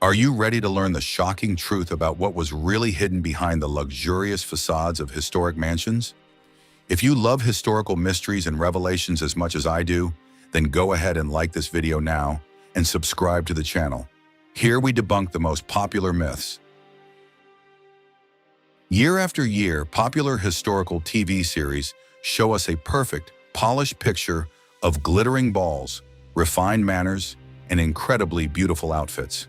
Are you ready to learn the shocking truth about what was really hidden behind the luxurious facades of historic mansions? If you love historical mysteries and revelations as much as I do, then go ahead and like this video now and subscribe to the channel. Here we debunk the most popular myths. Year after year, popular historical TV series show us a perfect, polished picture of glittering balls, refined manners, and incredibly beautiful outfits.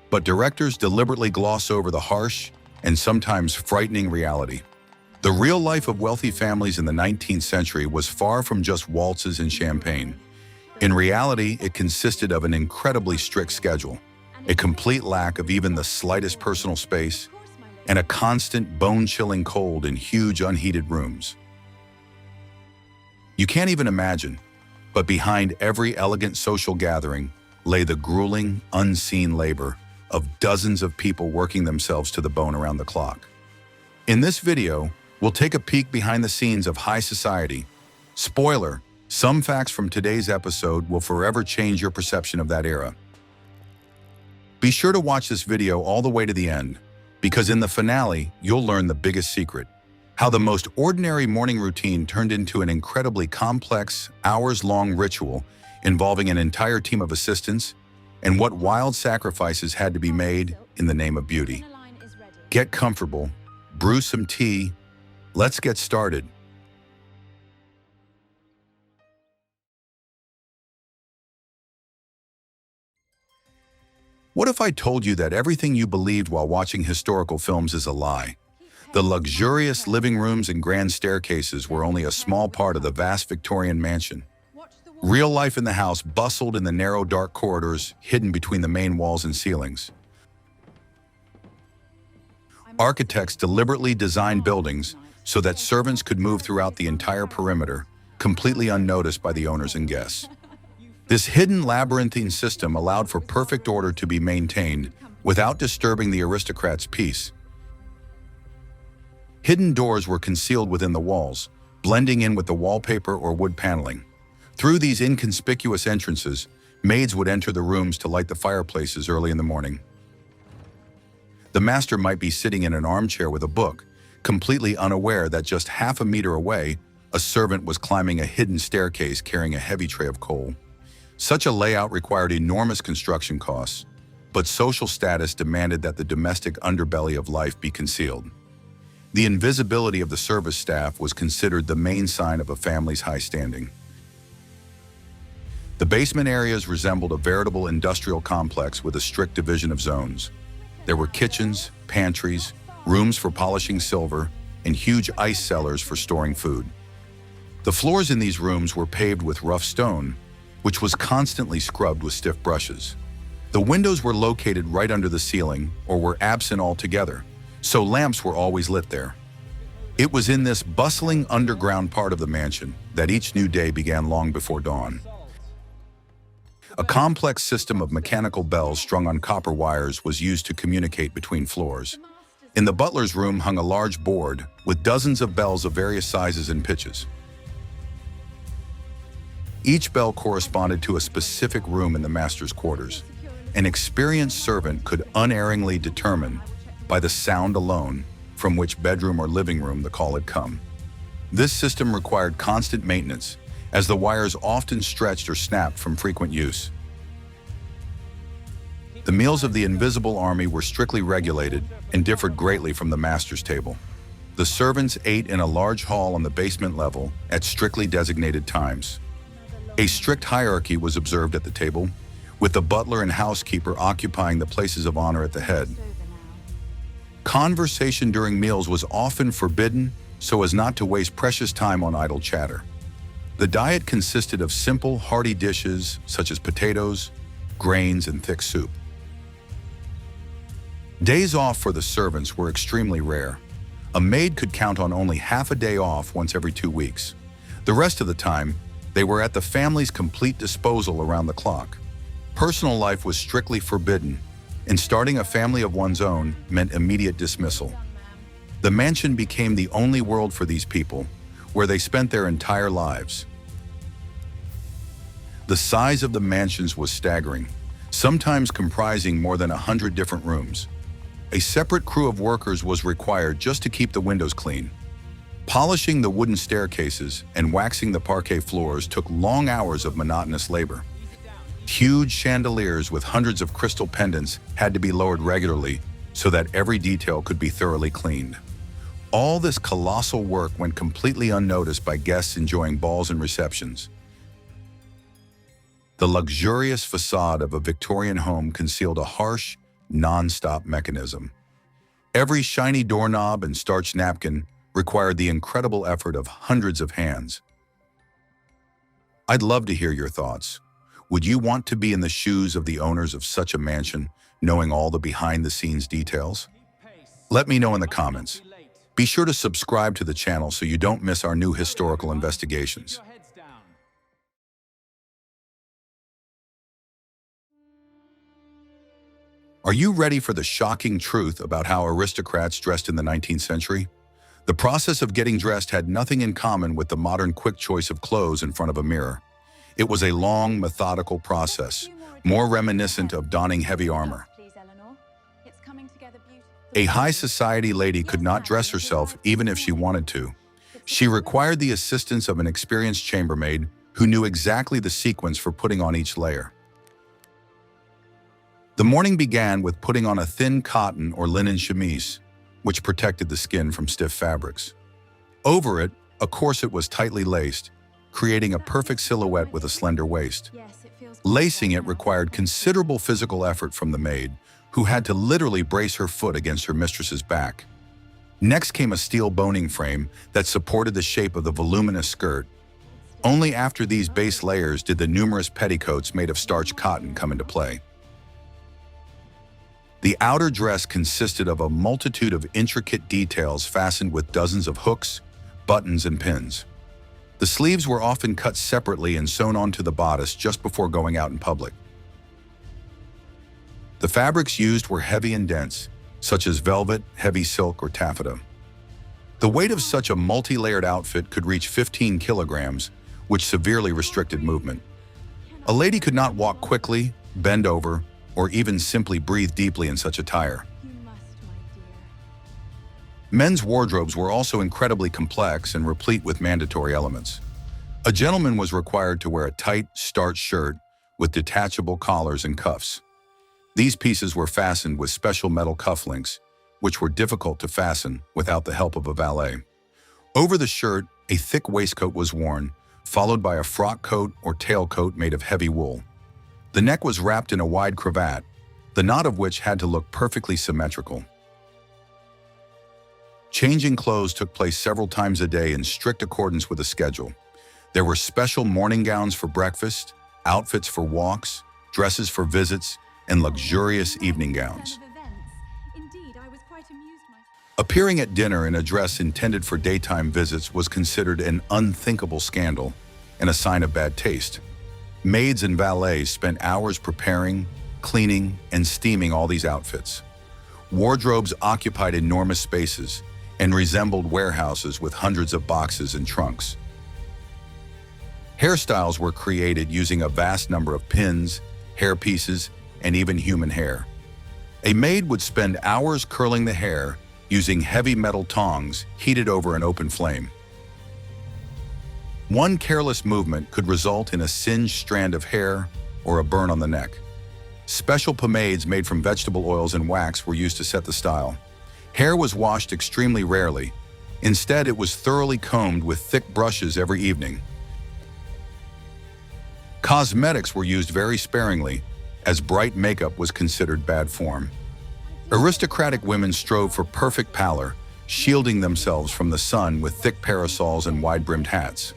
But directors deliberately gloss over the harsh and sometimes frightening reality. The real life of wealthy families in the 19th century was far from just waltzes and champagne. In reality, it consisted of an incredibly strict schedule, a complete lack of even the slightest personal space, and a constant bone-chilling cold in huge unheated rooms. You can't even imagine, but behind every elegant social gathering lay the grueling, unseen labor of dozens of people working themselves to the bone around the clock. In this video, we'll take a peek behind the scenes of high society. Spoiler, some facts from today's episode will forever change your perception of that era. Be sure to watch this video all the way to the end, because in the finale, you'll learn the biggest secret: how the most ordinary morning routine turned into an incredibly complex, hours-long ritual involving an entire team of assistants, and what wild sacrifices had to be made in the name of beauty. Get comfortable, brew some tea, let's get started. What if I told you that everything you believed while watching historical films is a lie? The luxurious living rooms and grand staircases were only a small part of the vast Victorian mansion. Real life in the house bustled in the narrow, dark corridors hidden between the main walls and ceilings. Architects deliberately designed buildings so that servants could move throughout the entire perimeter, completely unnoticed by the owners and guests. This hidden labyrinthine system allowed for perfect order to be maintained without disturbing the aristocrats' peace. Hidden doors were concealed within the walls, blending in with the wallpaper or wood paneling. Through these inconspicuous entrances, maids would enter the rooms to light the fireplaces early in the morning. The master might be sitting in an armchair with a book, completely unaware that just half a meter away, a servant was climbing a hidden staircase carrying a heavy tray of coal. Such a layout required enormous construction costs, but social status demanded that the domestic underbelly of life be concealed. The invisibility of the service staff was considered the main sign of a family's high standing. The basement areas resembled a veritable industrial complex with a strict division of zones. There were kitchens, pantries, rooms for polishing silver, and huge ice cellars for storing food. The floors in these rooms were paved with rough stone, which was constantly scrubbed with stiff brushes. The windows were located right under the ceiling or were absent altogether, so lamps were always lit there. It was in this bustling underground part of the mansion that each new day began long before dawn. A complex system of mechanical bells strung on copper wires was used to communicate between floors. In the butler's room hung a large board with dozens of bells of various sizes and pitches. Each bell corresponded to a specific room in the master's quarters. An experienced servant could unerringly determine, by the sound alone, from which bedroom or living room the call had come. This system required constant maintenance, as the wires often stretched or snapped from frequent use. The meals of the invisible army were strictly regulated and differed greatly from the master's table. The servants ate in a large hall on the basement level at strictly designated times. A strict hierarchy was observed at the table, with the butler and housekeeper occupying the places of honor at the head. Conversation during meals was often forbidden so as not to waste precious time on idle chatter. The diet consisted of simple, hearty dishes such as potatoes, grains, and thick soup. Days off for the servants were extremely rare. A maid could count on only half a day off once every 2 weeks. The rest of the time, they were at the family's complete disposal around the clock. Personal life was strictly forbidden, and starting a family of one's own meant immediate dismissal. The mansion became the only world for these people, where they spent their entire lives. The size of the mansions was staggering. sometimes comprising more than 100 different rooms. A separate crew of workers was required just to keep the windows clean. Polishing the wooden staircases and waxing the parquet floors took long hours of monotonous labor. Huge chandeliers with hundreds of crystal pendants had to be lowered regularly so that every detail could be thoroughly cleaned. All this colossal work went completely unnoticed by guests enjoying balls and receptions. The luxurious facade of a Victorian home concealed a harsh, non-stop mechanism. Every shiny doorknob and starched napkin required the incredible effort of hundreds of hands. I'd love to hear your thoughts. Would you want to be in the shoes of the owners of such a mansion, knowing all the behind-the-scenes details? Let me know in the comments. Be sure to subscribe to the channel so you don't miss our new historical investigations. Are you ready for the shocking truth about how aristocrats dressed in the 19th century? The process of getting dressed had nothing in common with the modern quick choice of clothes in front of a mirror. It was a long, methodical process, more reminiscent of donning heavy armor. A high society lady could not dress herself even if she wanted to. She required the assistance of an experienced chambermaid who knew exactly the sequence for putting on each layer. The morning began with putting on a thin cotton or linen chemise, which protected the skin from stiff fabrics. Over it, a corset was tightly laced, creating a perfect silhouette with a slender waist. Lacing it required considerable physical effort from the maid, who had to literally brace her foot against her mistress's back. Next came a steel boning frame that supported the shape of the voluminous skirt. Only after these base layers did the numerous petticoats made of starched cotton come into play. The outer dress consisted of a multitude of intricate details fastened with dozens of hooks, buttons, and pins. The sleeves were often cut separately and sewn onto the bodice just before going out in public. The fabrics used were heavy and dense, such as velvet, heavy silk, or taffeta. The weight of such a multi-layered outfit could reach 15 kilograms, which severely restricted movement. A lady could not walk quickly, bend over, or even simply breathe deeply in such attire. Men's wardrobes were also incredibly complex and replete with mandatory elements. A gentleman was required to wear a tight, starched shirt with detachable collars and cuffs. These pieces were fastened with special metal cufflinks, which were difficult to fasten without the help of a valet. Over the shirt, a thick waistcoat was worn, followed by a frock coat or tailcoat made of heavy wool. The neck was wrapped in a wide cravat, the knot of which had to look perfectly symmetrical. Changing clothes took place several times a day in strict accordance with a schedule. There were special morning gowns for breakfast, outfits for walks, dresses for visits, and luxurious evening gowns. Appearing at dinner in a dress intended for daytime visits was considered an unthinkable scandal and a sign of bad taste. Maids and valets spent hours preparing, cleaning, and steaming all these outfits. Wardrobes occupied enormous spaces and resembled warehouses with hundreds of boxes and trunks. Hairstyles were created using a vast number of pins, hairpieces, and even human hair. A maid would spend hours curling the hair using heavy metal tongs heated over an open flame. One careless movement could result in a singed strand of hair or a burn on the neck. Special pomades made from vegetable oils and wax were used to set the style. Hair was washed extremely rarely. Instead, it was thoroughly combed with thick brushes every evening. Cosmetics were used very sparingly, as bright makeup was considered bad form. Aristocratic women strove for perfect pallor, shielding themselves from the sun with thick parasols and wide-brimmed hats.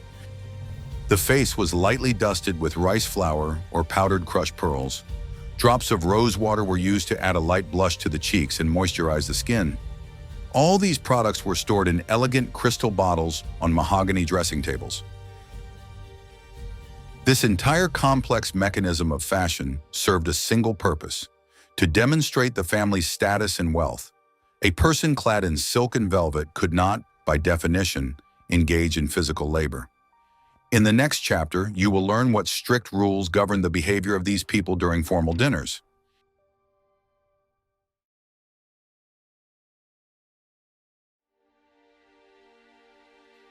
The face was lightly dusted with rice flour or powdered crushed pearls. Drops of rose water were used to add a light blush to the cheeks and moisturize the skin. All these products were stored in elegant crystal bottles on mahogany dressing tables. This entire complex mechanism of fashion served a single purpose: to demonstrate the family's status and wealth. A person clad in silk and velvet could not, by definition, engage in physical labor. In the next chapter, you will learn what strict rules govern the behavior of these people during formal dinners.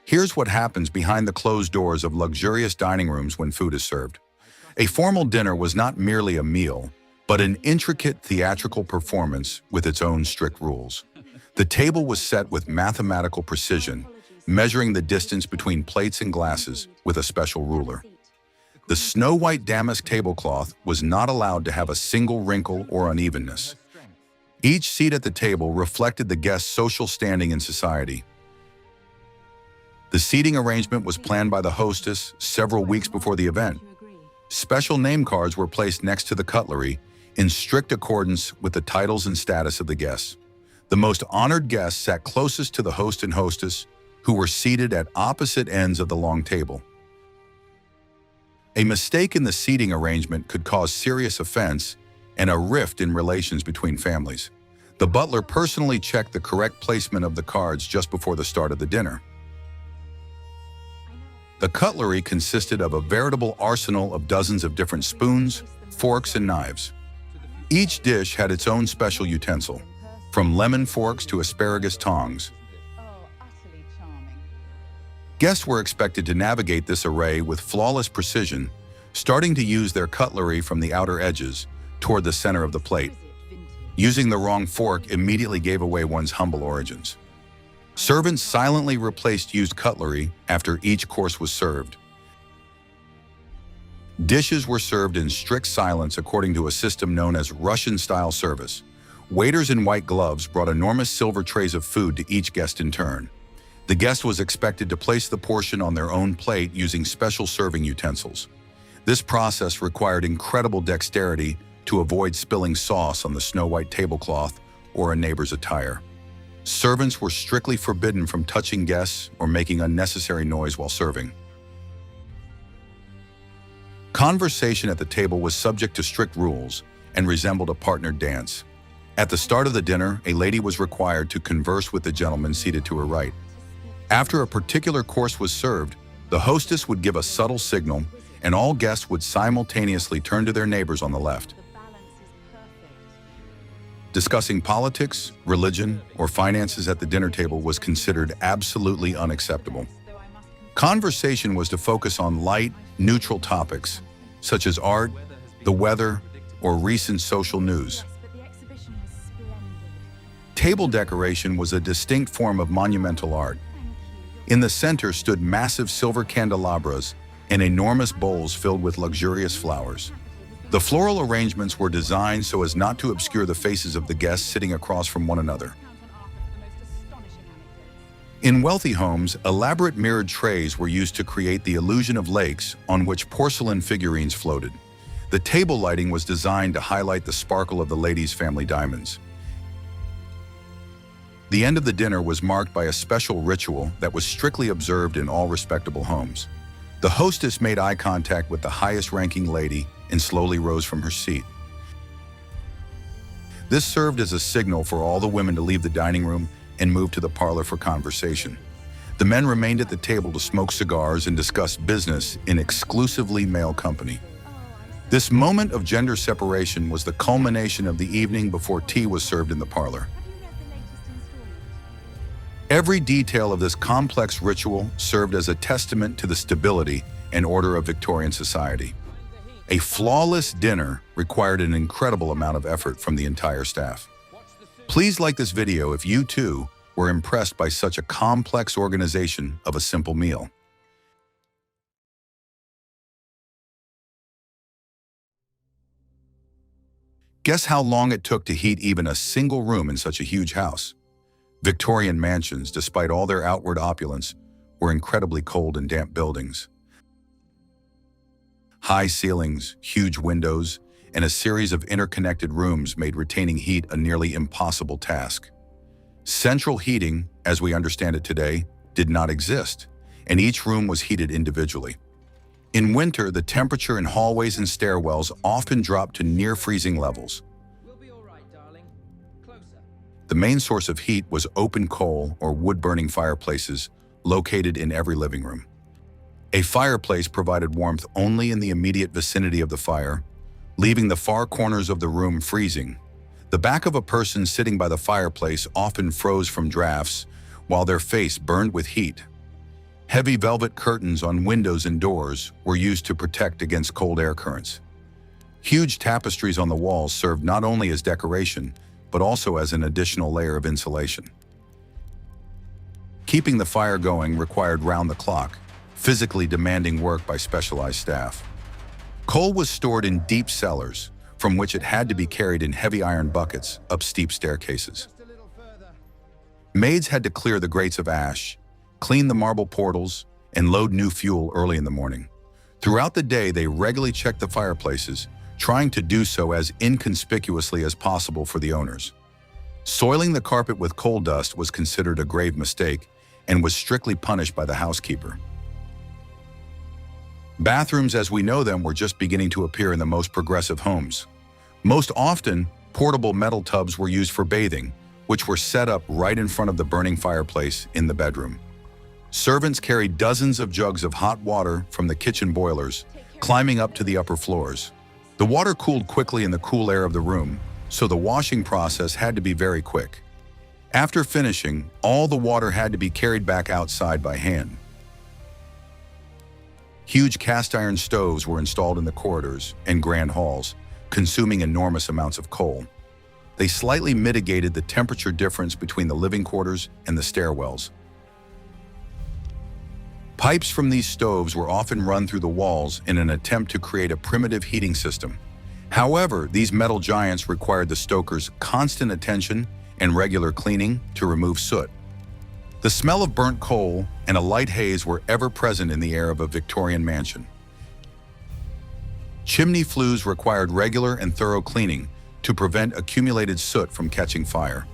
Here's what happens behind the closed doors of luxurious dining rooms when food is served. A formal dinner was not merely a meal, but an intricate theatrical performance with its own strict rules. The table was set with mathematical precision, measuring the distance between plates and glasses with a special ruler. The snow-white damask tablecloth was not allowed to have a single wrinkle or unevenness. Each seat at the table reflected the guest's social standing in society. The seating arrangement was planned by the hostess several weeks before the event. Special name cards were placed next to the cutlery in strict accordance with the titles and status of the guests. The most honored guests sat closest to the host and hostess, who were seated at opposite ends of the long table. A mistake in the seating arrangement could cause serious offense and a rift in relations between families. The butler personally checked the correct placement of the cards just before the start of the dinner. The cutlery consisted of a veritable arsenal of dozens of different spoons, forks, and knives. Each dish had its own special utensil, from lemon forks to asparagus tongs. Guests were expected to navigate this array with flawless precision, starting to use their cutlery from the outer edges toward the center of the plate. Using the wrong fork immediately gave away one's humble origins. Servants silently replaced used cutlery after each course was served. Dishes were served in strict silence according to a system known as Russian-style service. Waiters in white gloves brought enormous silver trays of food to each guest in turn. The guest was expected to place the portion on their own plate using special serving utensils. This process required incredible dexterity to avoid spilling sauce on the snow-white tablecloth or a neighbor's attire. Servants were strictly forbidden from touching guests or making unnecessary noise while serving. Conversation at the table was subject to strict rules and resembled a partnered dance. At the start of the dinner, a lady was required to converse with the gentleman seated to her right. After a particular course was served, the hostess would give a subtle signal, and all guests would simultaneously turn to their neighbors on the left. Discussing politics, religion, or finances at the dinner table was considered absolutely unacceptable. Conversation was to focus on light, neutral topics, such as art, the weather, or recent social news. Table decoration was a distinct form of monumental art. In the center stood massive silver candelabras and enormous bowls filled with luxurious flowers. The floral arrangements were designed so as not to obscure the faces of the guests sitting across from one another. In wealthy homes, elaborate mirrored trays were used to create the illusion of lakes on which porcelain figurines floated. The table lighting was designed to highlight the sparkle of the ladies' family diamonds. The end of the dinner was marked by a special ritual that was strictly observed in all respectable homes. The hostess made eye contact with the highest-ranking lady and slowly rose from her seat. This served as a signal for all the women to leave the dining room and move to the parlor for conversation. The men remained at the table to smoke cigars and discuss business in exclusively male company. This moment of gender separation was the culmination of the evening before tea was served in the parlor. Every detail of this complex ritual served as a testament to the stability and order of Victorian society. A flawless dinner required an incredible amount of effort from the entire staff. Please like this video if you too were impressed by such a complex organization of a simple meal. Guess how long it took to heat even a single room in such a huge house? Victorian mansions, despite all their outward opulence, were incredibly cold and damp buildings. High ceilings, huge windows, and a series of interconnected rooms made retaining heat a nearly impossible task. Central heating, as we understand it today, did not exist, and each room was heated individually. In winter, the temperature in hallways and stairwells often dropped to near freezing levels. The main source of heat was open coal or wood-burning fireplaces located in every living room. A fireplace provided warmth only in the immediate vicinity of the fire, leaving the far corners of the room freezing. The back of a person sitting by the fireplace often froze from drafts, while their face burned with heat. Heavy velvet curtains on windows and doors were used to protect against cold air currents. Huge tapestries on the walls served not only as decoration, but also as an additional layer of insulation. Keeping the fire going required round-the-clock, physically demanding work by specialized staff. Coal was stored in deep cellars, from which it had to be carried in heavy iron buckets up steep staircases. Maids had to clear the grates of ash, clean the marble portals, and load new fuel early in the morning. Throughout the day, they regularly checked the fireplaces, trying to do so as inconspicuously as possible for the owners. Soiling the carpet with coal dust was considered a grave mistake and was strictly punished by the housekeeper. Bathrooms as we know them were just beginning to appear in the most progressive homes. Most often, portable metal tubs were used for bathing, which were set up right in front of the burning fireplace in the bedroom. Servants carried dozens of jugs of hot water from the kitchen boilers, climbing up to the upper floors. The water cooled quickly in the cool air of the room, so the washing process had to be very quick. After finishing, all the water had to be carried back outside by hand. Huge cast-iron stoves were installed in the corridors and grand halls, consuming enormous amounts of coal. They slightly mitigated the temperature difference between the living quarters and the stairwells. Pipes from these stoves were often run through the walls in an attempt to create a primitive heating system. However, these metal giants required the stokers' constant attention and regular cleaning to remove soot. The smell of burnt coal and a light haze were ever present in the air of a Victorian mansion. Chimney flues required regular and thorough cleaning to prevent accumulated soot from catching fire.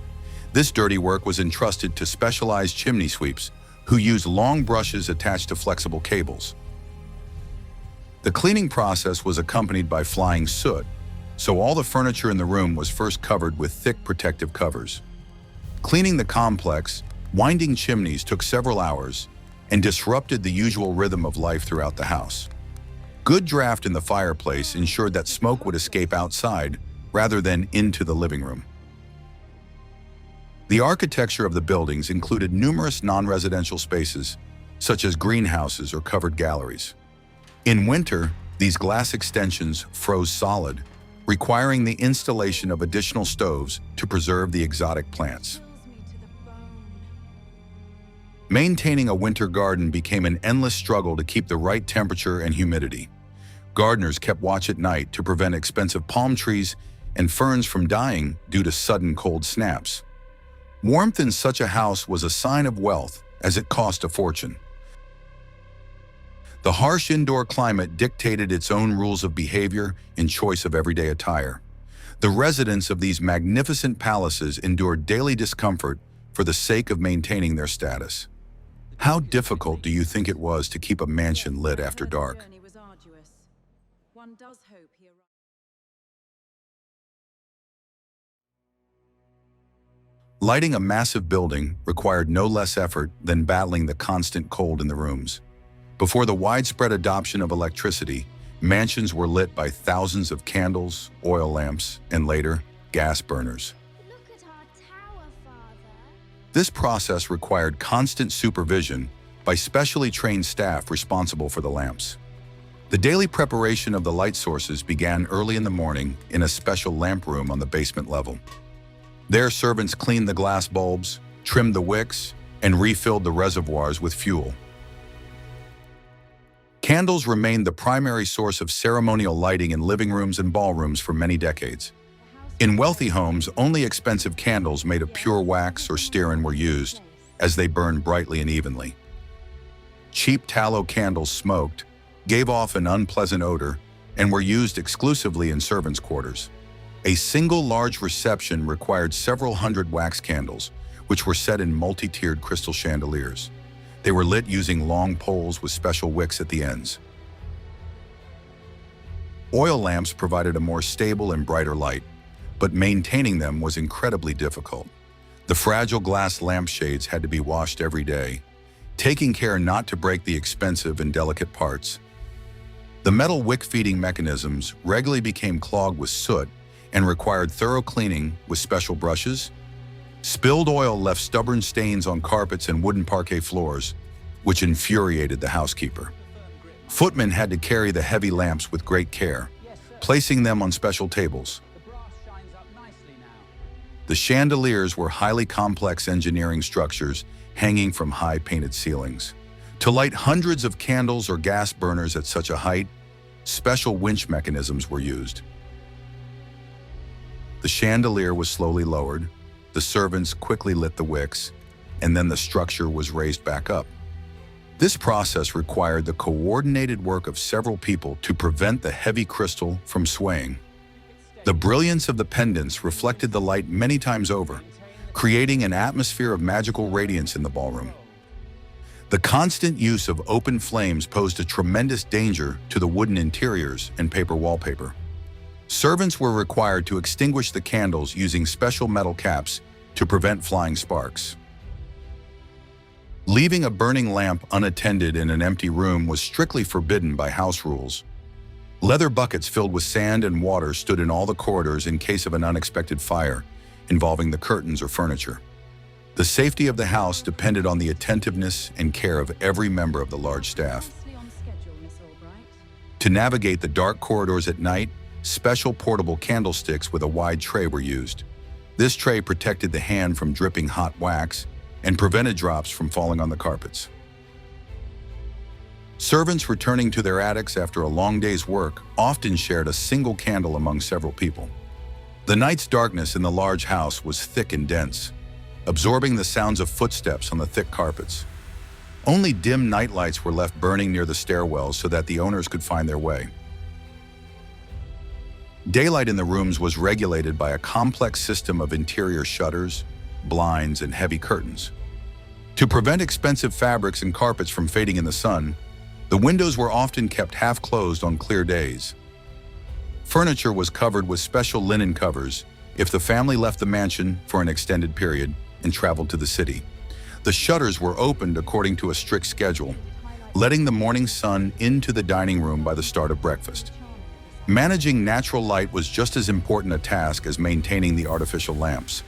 This dirty work was entrusted to specialized chimney sweeps, who used long brushes attached to flexible cables. The cleaning process was accompanied by flying soot, so all the furniture in the room was first covered with thick protective covers. Cleaning the complex, winding chimneys took several hours and disrupted the usual rhythm of life throughout the house. Good draft in the fireplace ensured that smoke would escape outside rather than into the living room. The architecture of the buildings included numerous non-residential spaces, such as greenhouses or covered galleries. In winter, these glass extensions froze solid, requiring the installation of additional stoves to preserve the exotic plants. Maintaining a winter garden became an endless struggle to keep the right temperature and humidity. Gardeners kept watch at night to prevent expensive palm trees and ferns from dying due to sudden cold snaps. Warmth in such a house was a sign of wealth, as it cost a fortune. The harsh indoor climate dictated its own rules of behavior and choice of everyday attire. The residents of these magnificent palaces endured daily discomfort for the sake of maintaining their status. How difficult do you think it was to keep a mansion lit after dark? Lighting a massive building required no less effort than battling the constant cold in the rooms. Before the widespread adoption of electricity, mansions were lit by thousands of candles, oil lamps, and later, gas burners. Look at our tower, Father. This process required constant supervision by specially trained staff responsible for the lamps. The daily preparation of the light sources began early in the morning in a special lamp room on the basement level. There, servants cleaned the glass bulbs, trimmed the wicks, and refilled the reservoirs with fuel. Candles remained the primary source of ceremonial lighting in living rooms and ballrooms for many decades. In wealthy homes, only expensive candles made of pure wax or stearin were used, as they burned brightly and evenly. Cheap tallow candles smoked, gave off an unpleasant odor, and were used exclusively in servants' quarters. A single large reception required several hundred wax candles, which were set in multi-tiered crystal chandeliers. They were lit using long poles with special wicks at the ends. Oil lamps provided a more stable and brighter light, but maintaining them was incredibly difficult. The fragile glass lampshades had to be washed every day, taking care not to break the expensive and delicate parts. The metal wick feeding mechanisms regularly became clogged with soot and required thorough cleaning with special brushes. Spilled oil left stubborn stains on carpets and wooden parquet floors, which infuriated the housekeeper. Footmen had to carry the heavy lamps with great care, placing them on special tables. The chandeliers were highly complex engineering structures hanging from high painted ceilings. To light hundreds of candles or gas burners at such a height, special winch mechanisms were used. The chandelier was slowly lowered, the servants quickly lit the wicks, and then the structure was raised back up. This process required the coordinated work of several people to prevent the heavy crystal from swaying. The brilliance of the pendants reflected the light many times over, creating an atmosphere of magical radiance in the ballroom. The constant use of open flames posed a tremendous danger to the wooden interiors and paper wallpaper. Servants were required to extinguish the candles using special metal caps to prevent flying sparks. Leaving a burning lamp unattended in an empty room was strictly forbidden by house rules. Leather buckets filled with sand and water stood in all the corridors in case of an unexpected fire involving the curtains or furniture. The safety of the house depended on the attentiveness and care of every member of the large staff. To navigate the dark corridors at night, special portable candlesticks with a wide tray were used. This tray protected the hand from dripping hot wax and prevented drops from falling on the carpets. Servants returning to their attics after a long day's work often shared a single candle among several people. The night's darkness in the large house was thick and dense, absorbing the sounds of footsteps on the thick carpets. Only dim nightlights were left burning near the stairwells so that the owners could find their way. Daylight in the rooms was regulated by a complex system of interior shutters, blinds, and heavy curtains. To prevent expensive fabrics and carpets from fading in the sun, the windows were often kept half closed on clear days. Furniture was covered with special linen covers if the family left the mansion for an extended period and traveled to the city. The shutters were opened according to a strict schedule, letting the morning sun into the dining room by the start of breakfast. Managing natural light was just as important a task as maintaining the artificial lamps.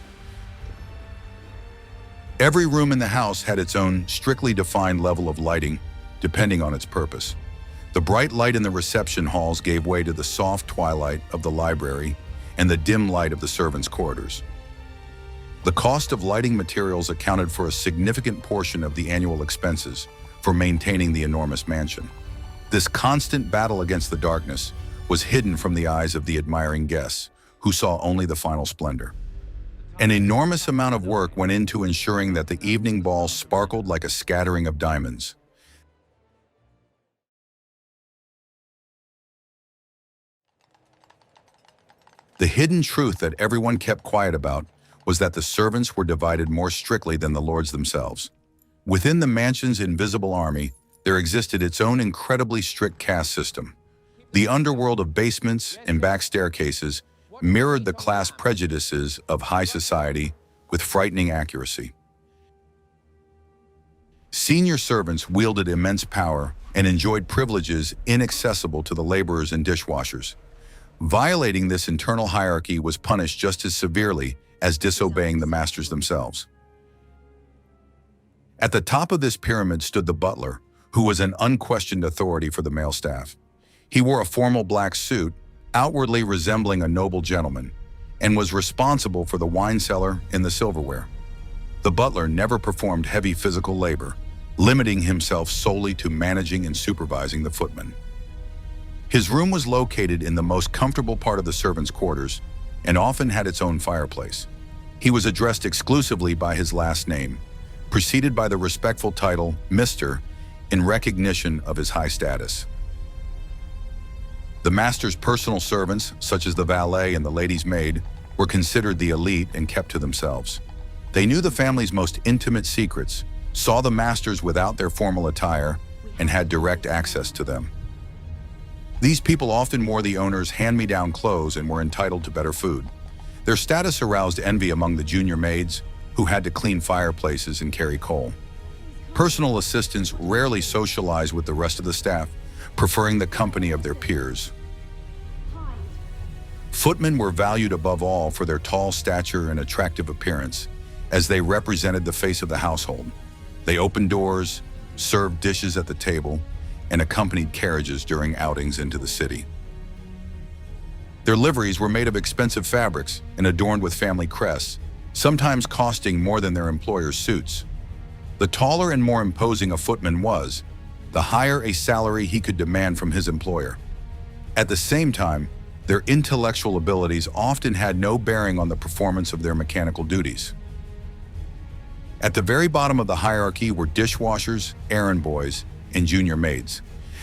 Every room in the house had its own strictly defined level of lighting, depending on its purpose. The bright light in the reception halls gave way to the soft twilight of the library and the dim light of the servants' corridors. The cost of lighting materials accounted for a significant portion of the annual expenses for maintaining the enormous mansion. This constant battle against the darkness was hidden from the eyes of the admiring guests, who saw only the final splendor. An enormous amount of work went into ensuring that the evening ball sparkled like a scattering of diamonds. The hidden truth that everyone kept quiet about was that the servants were divided more strictly than the lords themselves. Within the mansion's invisible army, there existed its own incredibly strict caste system. The underworld of basements and back staircases mirrored the class prejudices of high society with frightening accuracy. Senior servants wielded immense power and enjoyed privileges inaccessible to the laborers and dishwashers. Violating this internal hierarchy was punished just as severely as disobeying the masters themselves. At the top of this pyramid stood the butler, who was an unquestioned authority for the male staff. He wore a formal black suit, outwardly resembling a noble gentleman, and was responsible for the wine cellar and the silverware. The butler never performed heavy physical labor, limiting himself solely to managing and supervising the footmen. His room was located in the most comfortable part of the servants' quarters and often had its own fireplace. He was addressed exclusively by his last name, preceded by the respectful title Mr. in recognition of his high status. The master's personal servants, such as the valet and the lady's maid, were considered the elite and kept to themselves. They knew the family's most intimate secrets, saw the masters without their formal attire, and had direct access to them. These people often wore the owner's hand-me-down clothes and were entitled to better food. Their status aroused envy among the junior maids, who had to clean fireplaces and carry coal. Personal assistants rarely socialized with the rest of the staff, preferring the company of their peers. Footmen were valued above all for their tall stature and attractive appearance, as they represented the face of the household. They opened doors, served dishes at the table, and accompanied carriages during outings into the city. Their liveries were made of expensive fabrics and adorned with family crests, sometimes costing more than their employer's suits. The taller and more imposing a footman was, the higher a salary he could demand from his employer. At the same time, their intellectual abilities often had no bearing on the performance of their mechanical duties. At the very bottom of the hierarchy were dishwashers, errand boys, and junior maids.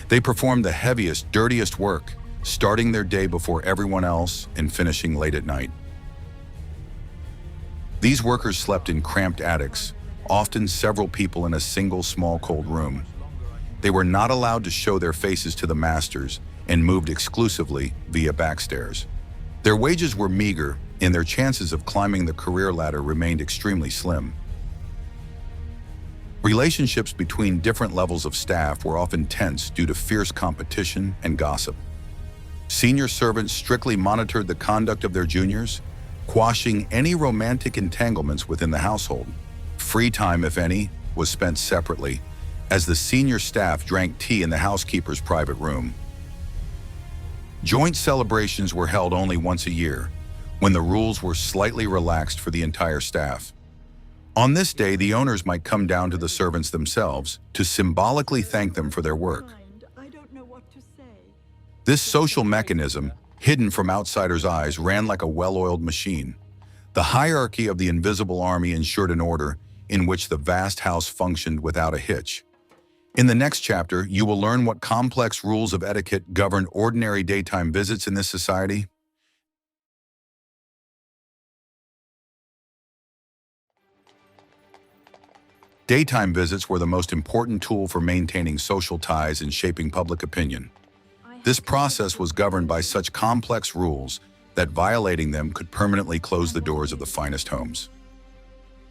They performed the heaviest, dirtiest work, starting their day before everyone else and finishing late at night. These workers slept in cramped attics, often several people in a single small cold room. They were not allowed to show their faces to the masters and moved exclusively via backstairs. Their wages were meager, and their chances of climbing the career ladder remained extremely slim. Relationships between different levels of staff were often tense due to fierce competition and gossip. Senior servants strictly monitored the conduct of their juniors, quashing any romantic entanglements within the household. Free time, if any, was spent separately, as the senior staff drank tea in the housekeeper's private room. Joint celebrations were held only once a year, when the rules were slightly relaxed for the entire staff. On this day, the owners might come down to the servants themselves to symbolically thank them for their work. I don't know what to say. This social mechanism, hidden from outsiders' eyes, ran like a well-oiled machine. The hierarchy of the invisible army ensured an order in which the vast house functioned without a hitch. In the next chapter, you will learn what complex rules of etiquette govern ordinary daytime visits in this society. Daytime visits were the most important tool for maintaining social ties and shaping public opinion. This process was governed by such complex rules that violating them could permanently close the doors of the finest homes.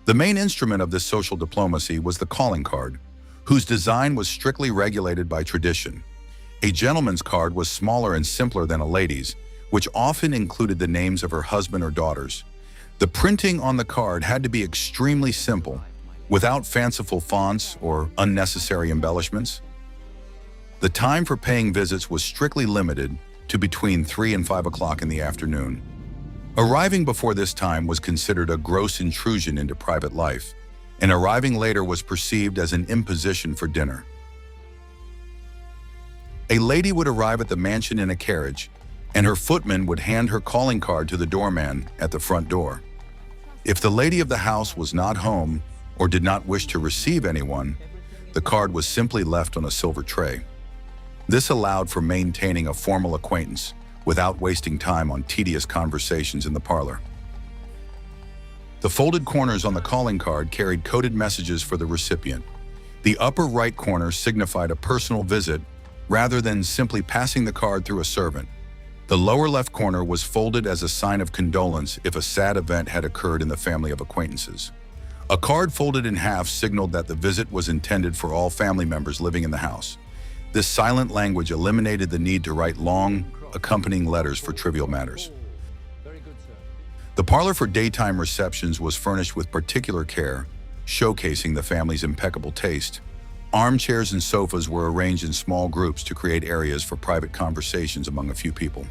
The main instrument of this social diplomacy was the calling card, whose design was strictly regulated by tradition. A gentleman's card was smaller and simpler than a lady's, which often included the names of her husband or daughters. The printing on the card had to be extremely simple, without fanciful fonts or unnecessary embellishments. The time for paying visits was strictly limited to between 3 and 5 o'clock in the afternoon. Arriving before this time was considered a gross intrusion into private life, and arriving later was perceived as an imposition for dinner. A lady would arrive at the mansion in a carriage, and her footman would hand her calling card to the doorman at the front door. If the lady of the house was not home or did not wish to receive anyone, the card was simply left on a silver tray. This allowed for maintaining a formal acquaintance without wasting time on tedious conversations in the parlor. The folded corners on the calling card carried coded messages for the recipient. The upper right corner signified a personal visit rather than simply passing the card through a servant. The lower left corner was folded as a sign of condolence if a sad event had occurred in the family of acquaintances. A card folded in half signaled that the visit was intended for all family members living in the house. This silent language eliminated the need to write long, accompanying letters for trivial matters. The parlor for daytime receptions was furnished with particular care, showcasing the family's impeccable taste. Armchairs and sofas were arranged in small groups to create areas for private conversations among a few people.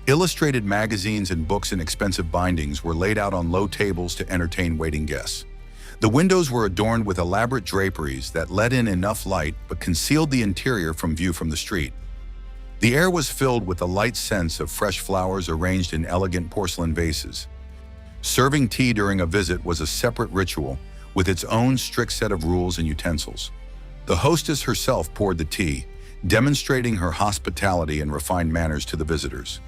Illustrated magazines and books in expensive bindings were laid out on low tables to entertain waiting guests. The windows were adorned with elaborate draperies that let in enough light but concealed the interior from view from the street. The air was filled with the light scents of fresh flowers arranged in elegant porcelain vases. Serving tea during a visit was a separate ritual with its own strict set of rules and utensils. The hostess herself poured the tea, demonstrating her hospitality and refined manners to the visitors.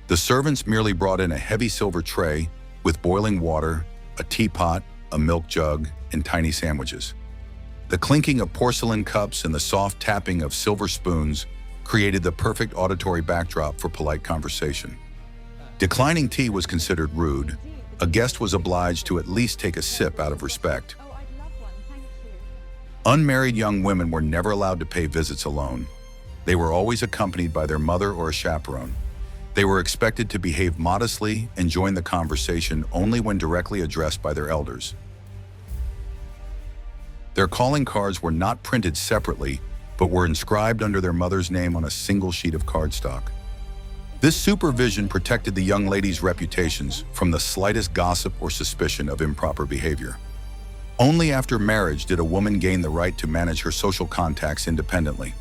The servants merely brought in a heavy silver tray with boiling water, a teapot, a milk jug, and tiny sandwiches. The clinking of porcelain cups and the soft tapping of silver spoons created the perfect auditory backdrop for polite conversation. Declining tea was considered rude. A guest was obliged to at least take a sip out of respect. Unmarried young women were never allowed to pay visits alone. They were always accompanied by their mother or a chaperone. They were expected to behave modestly and join the conversation only when directly addressed by their elders. Their calling cards were not printed separately, but were inscribed under their mother's name on a single sheet of cardstock. This supervision protected the young ladies' reputations from the slightest gossip or suspicion of improper behavior. Only after marriage did a woman gain the right to manage her social contacts independently.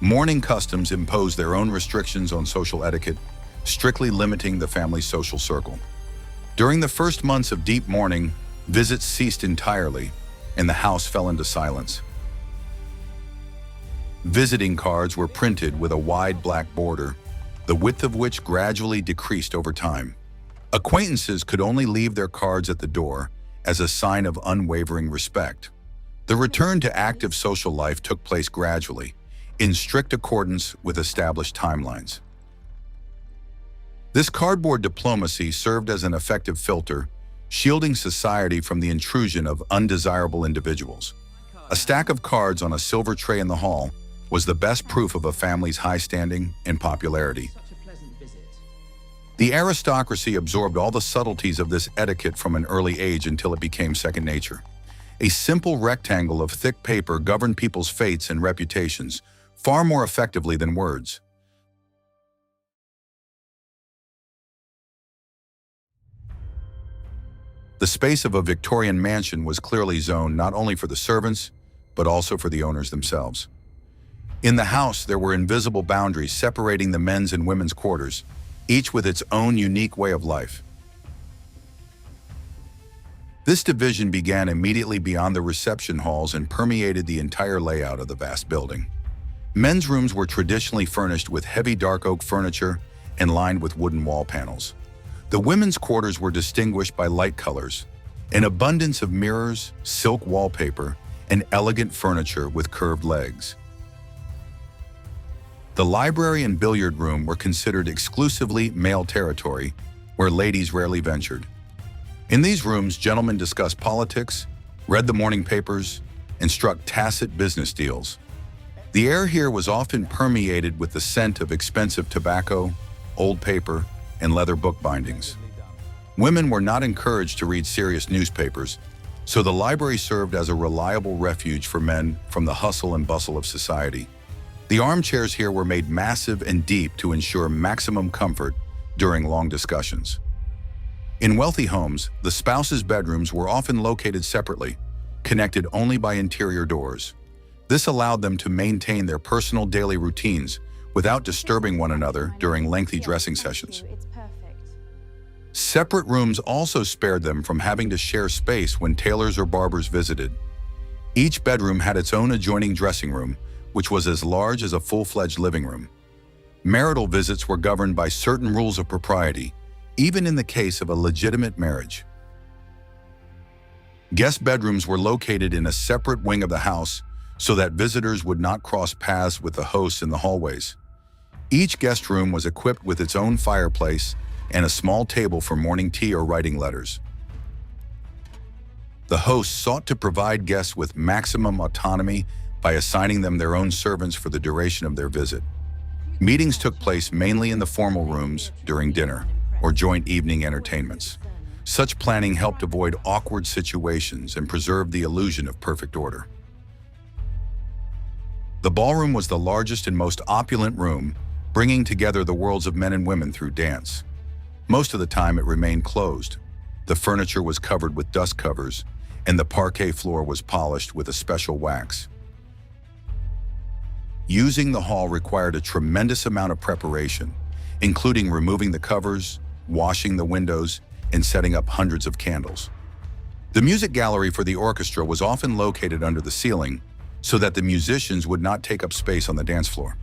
Mourning customs imposed their own restrictions on social etiquette, strictly limiting the family's social circle. During the first months of deep mourning, visits ceased entirely, and the house fell into silence. Visiting cards were printed with a wide black border, the width of which gradually decreased over time. Acquaintances could only leave their cards at the door as a sign of unwavering respect. The return to active social life took place gradually, in strict accordance with established timelines. This cardboard diplomacy served as an effective filter, shielding society from the intrusion of undesirable individuals. A stack of cards on a silver tray in the hall was the best proof of a family's high standing and popularity. The aristocracy absorbed all the subtleties of this etiquette from an early age until it became second nature. A simple rectangle of thick paper governed people's fates and reputations far more effectively than words. The space of a Victorian mansion was clearly zoned not only for the servants, but also for the owners themselves. In the house, there were invisible boundaries separating the men's and women's quarters, each with its own unique way of life. This division began immediately beyond the reception halls and permeated the entire layout of the vast building. Men's rooms were traditionally furnished with heavy dark oak furniture and lined with wooden wall panels. The women's quarters were distinguished by light colors, an abundance of mirrors, silk wallpaper, and elegant furniture with curved legs. The library and billiard room were considered exclusively male territory, where ladies rarely ventured. In these rooms, gentlemen discussed politics, read the morning papers, and struck tacit business deals. The air here was often permeated with the scent of expensive tobacco, old paper, and leather book bindings. Women were not encouraged to read serious newspapers, so the library served as a reliable refuge for men from the hustle and bustle of society. The armchairs here were made massive and deep to ensure maximum comfort during long discussions. In wealthy homes, the spouses' bedrooms were often located separately, connected only by interior doors. This allowed them to maintain their personal daily routines without disturbing one another during lengthy dressing sessions. Separate rooms also spared them from having to share space when tailors or barbers visited. Each bedroom had its own adjoining dressing room, which was as large as a full-fledged living room. Marital visits were governed by certain rules of propriety, even in the case of a legitimate marriage. Guest bedrooms were located in a separate wing of the house so that visitors would not cross paths with the hosts in the hallways. Each guest room was equipped with its own fireplace and a small table for morning tea or writing letters. The hosts sought to provide guests with maximum autonomy by assigning them their own servants for the duration of their visit. Meetings took place mainly in the formal rooms during dinner or joint evening entertainments. Such planning helped avoid awkward situations and preserved the illusion of perfect order. The ballroom was the largest and most opulent room, bringing together the worlds of men and women through dance. Most of the time it remained closed. The furniture was covered with dust covers, and the parquet floor was polished with a special wax. Using the hall required a tremendous amount of preparation, including removing the covers, washing the windows, and setting up hundreds of candles. The music gallery for the orchestra was often located under the ceiling, so that the musicians would not take up space on the dance floor.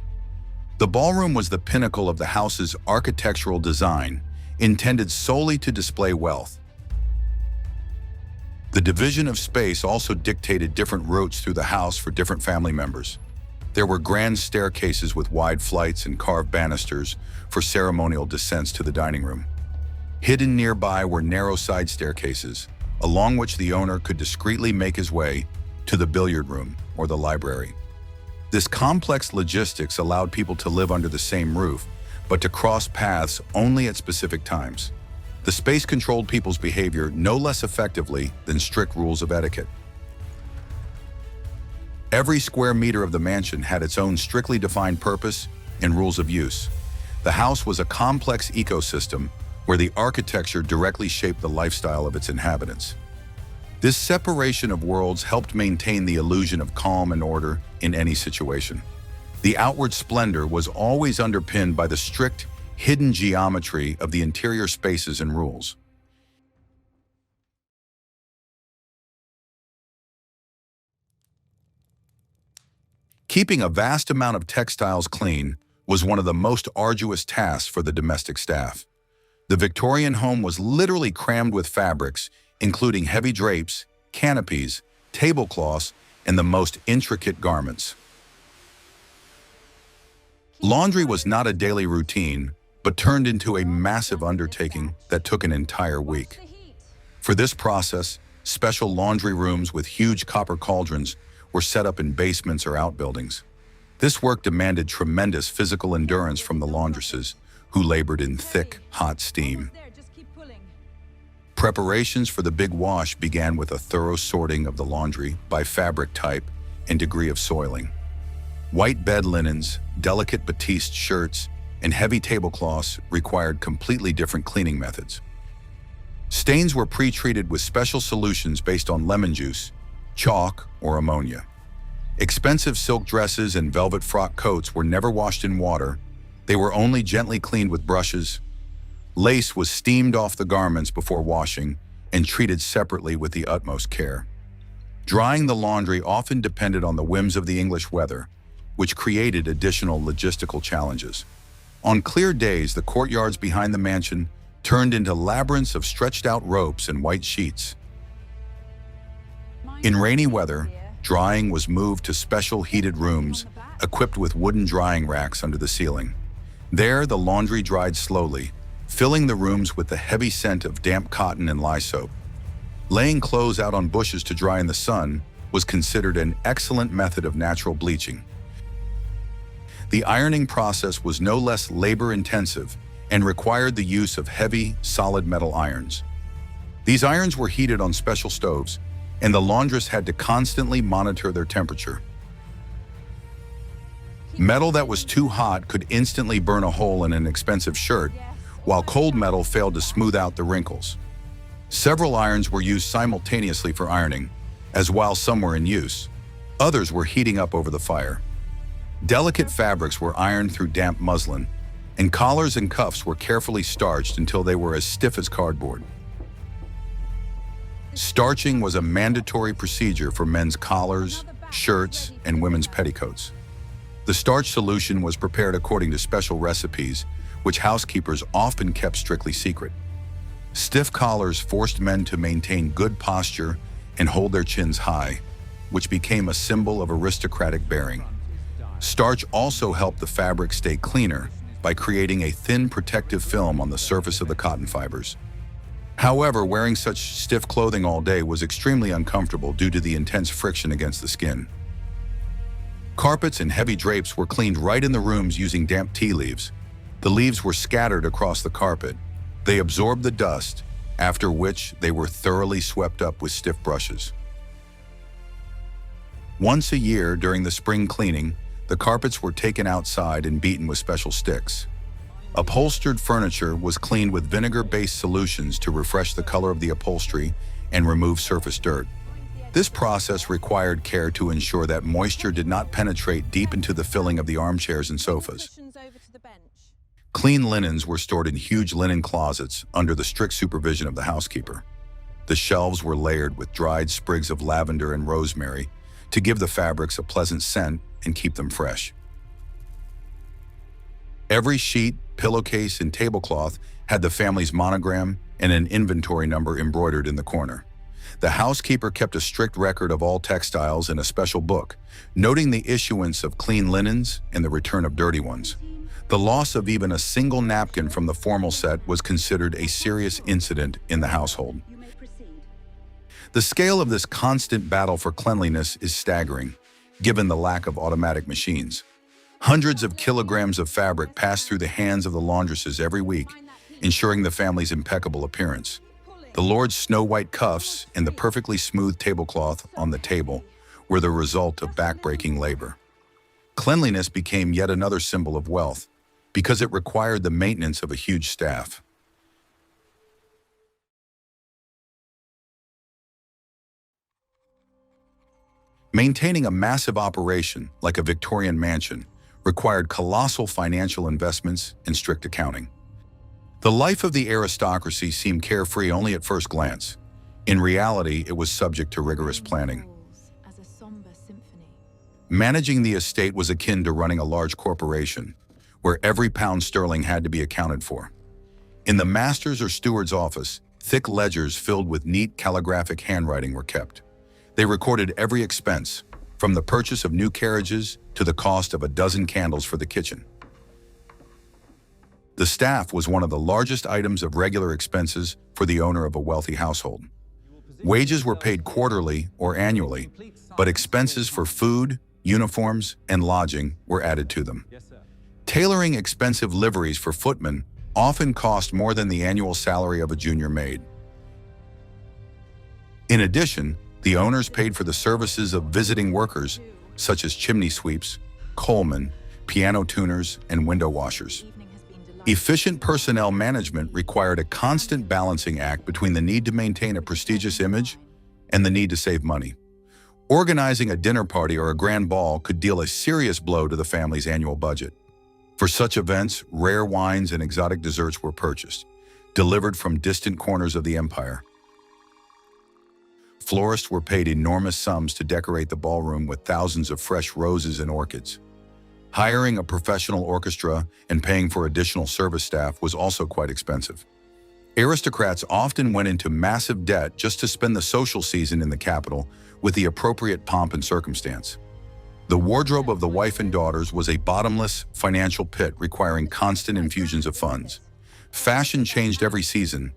The ballroom was the pinnacle of the house's architectural design, intended solely to display wealth. The division of space also dictated different routes through the house for different family members. There were grand staircases with wide flights and carved banisters for ceremonial descents to the dining room. Hidden nearby were narrow side staircases, along which the owner could discreetly make his way to the billiard room or the library. This complex logistics allowed people to live under the same roof, but to cross paths only at specific times. The space controlled people's behavior no less effectively than strict rules of etiquette. Every square meter of the mansion had its own strictly defined purpose and rules of use. The house was a complex ecosystem where the architecture directly shaped the lifestyle of its inhabitants. This separation of worlds helped maintain the illusion of calm and order in any situation. The outward splendor was always underpinned by the strict, hidden geometry of the interior spaces and rules. Keeping a vast amount of textiles clean was one of the most arduous tasks for the domestic staff. The Victorian home was literally crammed with fabrics, including heavy drapes, canopies, tablecloths, and the most intricate garments. Laundry was not a daily routine, but turned into a massive undertaking that took an entire week. For this process, special laundry rooms with huge copper cauldrons were set up in basements or outbuildings. This work demanded tremendous physical endurance from the laundresses, who labored in thick, hot steam. Preparations for the big wash began with a thorough sorting of the laundry by fabric type and degree of soiling. White bed linens, delicate batiste shirts, and heavy tablecloths required completely different cleaning methods. Stains were pre-treated with special solutions based on lemon juice, chalk, or ammonia. Expensive silk dresses and velvet frock coats were never washed in water. They were only gently cleaned with brushes. Lace was steamed off the garments before washing and treated separately with the utmost care. Drying the laundry often depended on the whims of the English weather, which created additional logistical challenges. On clear days, the courtyards behind the mansion turned into labyrinths of stretched-out ropes and white sheets. In rainy weather, drying was moved to special heated rooms equipped with wooden drying racks under the ceiling. There, the laundry dried slowly, filling the rooms with the heavy scent of damp cotton and lye soap. Laying clothes out on bushes to dry in the sun was considered an excellent method of natural bleaching. The ironing process was no less labor-intensive and required the use of heavy, solid metal irons. These irons were heated on special stoves, and the laundress had to constantly monitor their temperature. Metal that was too hot could instantly burn a hole in an expensive shirt, while cold metal failed to smooth out the wrinkles. Several irons were used simultaneously for ironing, as while some were in use, others were heating up over the fire. Delicate fabrics were ironed through damp muslin, and collars and cuffs were carefully starched until they were as stiff as cardboard. Starching was a mandatory procedure for men's collars, shirts, and women's petticoats. The starch solution was prepared according to special recipes, which housekeepers often kept strictly secret. Stiff collars forced men to maintain good posture and hold their chins high, which became a symbol of aristocratic bearing. Starch also helped the fabric stay cleaner by creating a thin protective film on the surface of the cotton fibers. However, wearing such stiff clothing all day was extremely uncomfortable due to the intense friction against the skin. Carpets and heavy drapes were cleaned right in the rooms using damp tea leaves. The leaves were scattered across the carpet. They absorbed the dust, after which they were thoroughly swept up with stiff brushes. Once a year during the spring cleaning, the carpets were taken outside and beaten with special sticks. Upholstered furniture was cleaned with vinegar-based solutions to refresh the color of the upholstery and remove surface dirt. This process required care to ensure that moisture did not penetrate deep into the filling of the armchairs and sofas. Clean linens were stored in huge linen closets under the strict supervision of the housekeeper. The shelves were layered with dried sprigs of lavender and rosemary to give the fabrics a pleasant scent and keep them fresh. Every sheet, pillowcase, and tablecloth had the family's monogram and an inventory number embroidered in the corner. The housekeeper kept a strict record of all textiles in a special book, noting the issuance of clean linens and the return of dirty ones. The loss of even a single napkin from the formal set was considered a serious incident in the household. The scale of this constant battle for cleanliness is staggering, given the lack of automatic machines. Hundreds of kilograms of fabric pass through the hands of the laundresses every week, ensuring the family's impeccable appearance. The Lord's snow-white cuffs and the perfectly smooth tablecloth on the table were the result of backbreaking labor. Cleanliness became yet another symbol of wealth, because it required the maintenance of a huge staff. Maintaining a massive operation, like a Victorian mansion, required colossal financial investments and strict accounting. The life of the aristocracy seemed carefree only at first glance. In reality, it was subject to rigorous planning. As a somber symphony. Managing the estate was akin to running a large corporation, where every pound sterling had to be accounted for. In the master's or steward's office, thick ledgers filled with neat calligraphic handwriting were kept. They recorded every expense, from the purchase of new carriages to the cost of a dozen candles for the kitchen. The staff was one of the largest items of regular expenses for the owner of a wealthy household. Wages were paid quarterly or annually, but expenses for food, uniforms, and lodging were added to them. Tailoring expensive liveries for footmen often cost more than the annual salary of a junior maid. In addition, the owners paid for the services of visiting workers, such as chimney sweeps, coalmen, piano tuners, and window washers. Efficient personnel management required a constant balancing act between the need to maintain a prestigious image and the need to save money. Organizing a dinner party or a grand ball could deal a serious blow to the family's annual budget. For such events, rare wines and exotic desserts were purchased, delivered from distant corners of the empire. Florists were paid enormous sums to decorate the ballroom with thousands of fresh roses and orchids. Hiring a professional orchestra and paying for additional service staff was also quite expensive. Aristocrats often went into massive debt just to spend the social season in the capital with the appropriate pomp and circumstance. The wardrobe of the wife and daughters was a bottomless financial pit requiring constant infusions of funds. Fashion changed every season,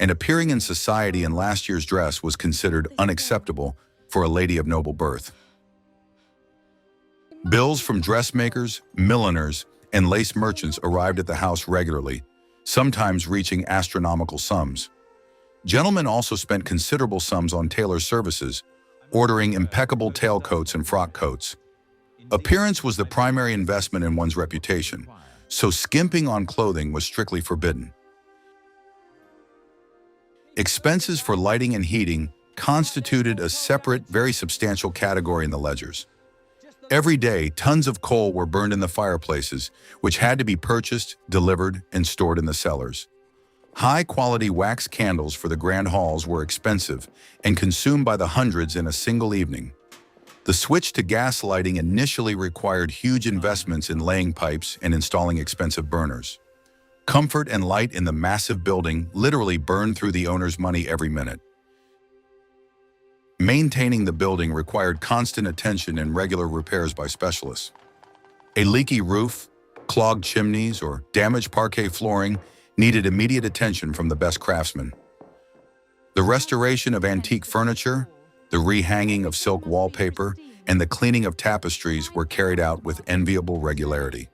and appearing in society in last year's dress was considered unacceptable for a lady of noble birth. Bills from dressmakers, milliners, and lace merchants arrived at the house regularly, sometimes reaching astronomical sums. Gentlemen also spent considerable sums on tailor services, ordering impeccable tailcoats and frock coats. Appearance was the primary investment in one's reputation, so skimping on clothing was strictly forbidden. Expenses for lighting and heating constituted a separate, very substantial category in the ledgers. Every day, tons of coal were burned in the fireplaces, which had to be purchased, delivered, and stored in the cellars. High-quality wax candles for the grand halls were expensive and consumed by the hundreds in a single evening. The switch to gas lighting initially required huge investments in laying pipes and installing expensive burners. Comfort and light in the massive building literally burned through the owner's money every minute. Maintaining the building required constant attention and regular repairs by specialists. A leaky roof, clogged chimneys, or damaged parquet flooring needed immediate attention from the best craftsmen. The restoration of antique furniture, the rehanging of silk wallpaper, and the cleaning of tapestries were carried out with enviable regularity.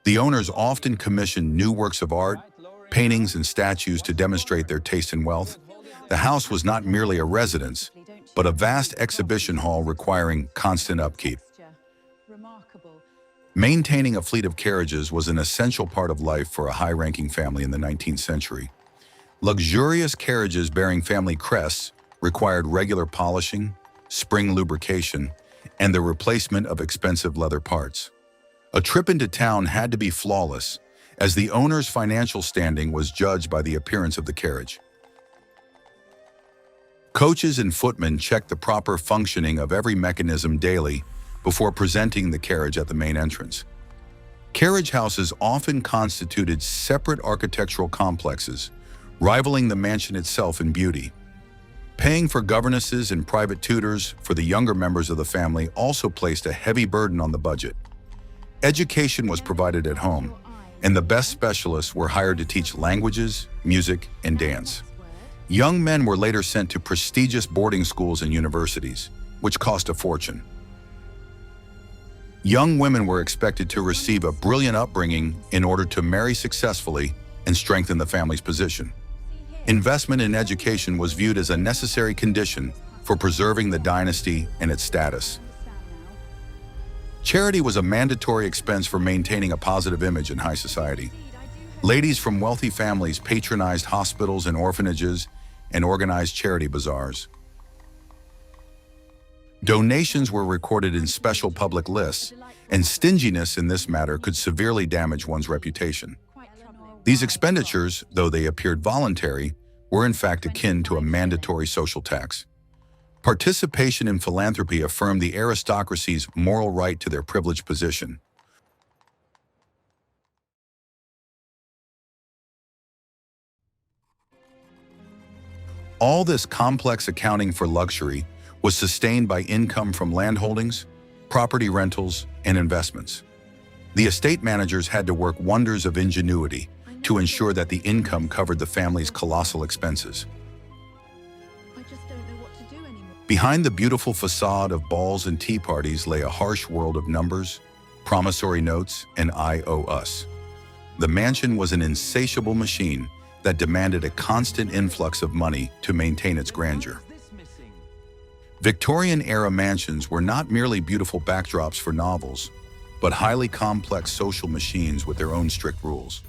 The owners often commissioned new works of art, paintings and statues to demonstrate their taste and wealth. The house was not merely a residence, but a vast exhibition hall requiring constant upkeep. Maintaining a fleet of carriages was an essential part of life for a high-ranking family in the 19th century. Luxurious carriages bearing family crests required regular polishing, spring lubrication, and the replacement of expensive leather parts. A trip into town had to be flawless, as the owner's financial standing was judged by the appearance of the carriage. Coaches and footmen checked the proper functioning of every mechanism daily before presenting the carriage at the main entrance. Carriage houses often constituted separate architectural complexes, rivaling the mansion itself in beauty. Paying for governesses and private tutors for the younger members of the family also placed a heavy burden on the budget. Education was provided at home, and the best specialists were hired to teach languages, music, and dance. Young men were later sent to prestigious boarding schools and universities, which cost a fortune. Young women were expected to receive a brilliant upbringing in order to marry successfully and strengthen the family's position. Investment in education was viewed as a necessary condition for preserving the dynasty and its status. Charity was a mandatory expense for maintaining a positive image in high society. Ladies from wealthy families patronized hospitals and orphanages and organized charity bazaars. Donations were recorded in special public lists, and stinginess in this matter could severely damage one's reputation. These expenditures, though they appeared voluntary, were in fact akin to a mandatory social tax. Participation in philanthropy affirmed the aristocracy's moral right to their privileged position. All this complex accounting for luxury was sustained by income from landholdings, property rentals, and investments. The estate managers had to work wonders of ingenuity to ensure that the income covered the family's colossal expenses. I just don't know what to do anymore. Behind the beautiful facade of balls and tea parties lay a harsh world of numbers, promissory notes, and I owe us. The mansion was an insatiable machine that demanded a constant influx of money to maintain its grandeur. Victorian-era mansions were not merely beautiful backdrops for novels, but highly complex social machines with their own strict rules.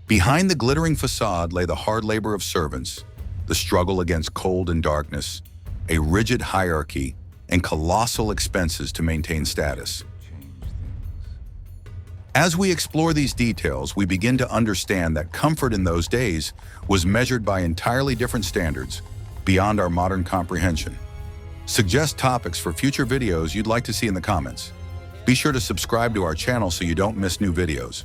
Behind the glittering facade lay the hard labor of servants, the struggle against cold and darkness, a rigid hierarchy, and colossal expenses to maintain status. As we explore these details, we begin to understand that comfort in those days was measured by entirely different standards, beyond our modern comprehension. Suggest topics for future videos you'd like to see in the comments. Be sure to subscribe to our channel so you don't miss new videos.